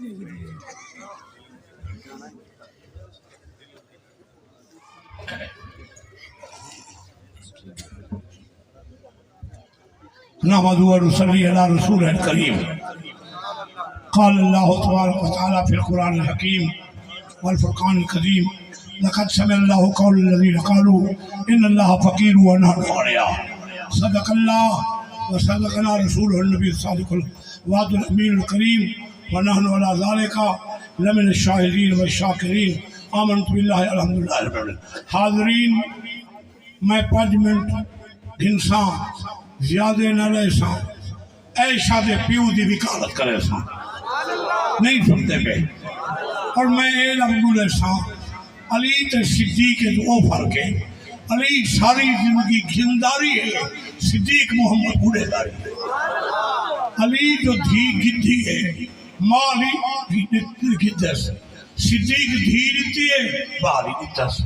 نحمدہ و نصلی علی رسول الکریم قال اللہ تبارک و تعالی فی القرآن الحکیم والفرقان القدیم لقد سمع اللہ قول الذین قالوا ان اللہ فقیر ونحن فقراء صدق اللہ و صدقنا رسول النبی الصادق الوعد الامین الکریم ونحن علی ذالک لمن الشاہدین والشاکرین آمنت باللہ الحمدللہ رب العالمین۔ حاضرین، میں 5 منٹ گھنساں زیادہ نہ لے ساں، عائشہ دے پیو دی وکالت کرے ساں، نہیں سنتے پہ، اور میں اے لفظ لے ساں علی تے صدیق کے تو فرق ہے۔ علی ساری زندگی گھنداری ہے، صدیق محمد بوڑھے داری ہے۔ علی جو دھی گدھی ہے مالی گدھے سے، صدیق دھی دیتی ہے بالی دیتا سے۔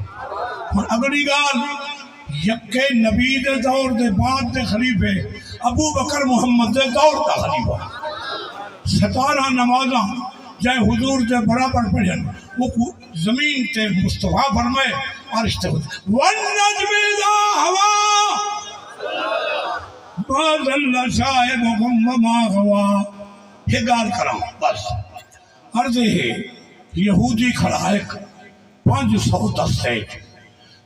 اور اگلی گال یکے نبی دے دور دے بعد دے خلیفے ابو بکر محمد دے دور دا خلیفہ 17 نمازاں جائے حضور دے برابر پڑھن، وہ زمین تے مصطفیٰ فرمائے عرش تے وَالنَّجْمِ إِذَا هَوَىٰ مَا ضَلَّ صَاحِبُكُمْ وَمَا غَوَىٰ۔ یہ گال کراؤں بس عرض ہے، یہودی کھڑا ایک 500 دستے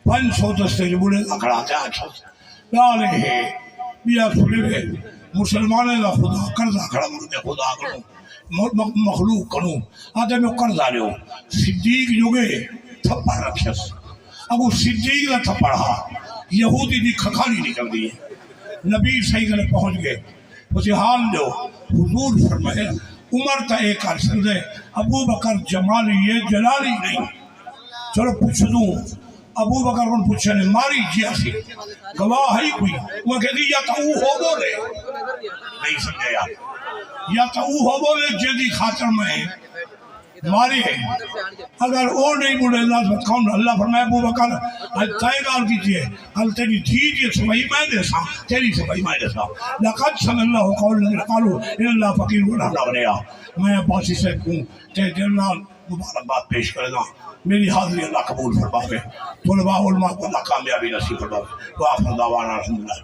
500 دستے جو بڑے اکڑا تے آچھا ڈالے ہے بیا کھلے ہوئے مسلمانے دا خدا قرضہ کھڑا مردے خدا کروں مخلوق کروں آدھے میں قرضہ لے ہو۔ صدیق جو گئے تھپڑ رکھیس، ابو صدیق دا تھپڑ ہا یہودی دی کھکھالی نکل دی ہے۔ نبی صحیح گلے پہنچ گئے، اسے حال لو حضور فرمائے عمر تا ایک عرصہ دے ابو بکر جمالی یہ جلالی نہیں۔ چلو پوچھ دوں ابو بکر کو پوچھنے ماری جیا سی گواہ ہی کوئی، وہ کہتی یا تو ہو بولے نہیں سمجھے یا تو ہو بولے جیدی خاطر میں ماری ہے، اگر وہ نہیں بولے اللہ کون اللہ فرمائے ابو بکر تائے گال کیجئے کل تیری دھی جی سبائی میں دے سا تیری سبائی میں دے سا لقد سمع اللہ قول الذین قالوا ان اللہ فقیر ونحن اغنیاء۔ میں عباسی سے کہوں تے جنرال مبارکباد پیش کرے گا، میری حاضری اللہ قبول فرماوے، طلباء علماء کو اللہ کامیابی نصیب فرماوے۔ وآخر دعوانا الحمدللہ۔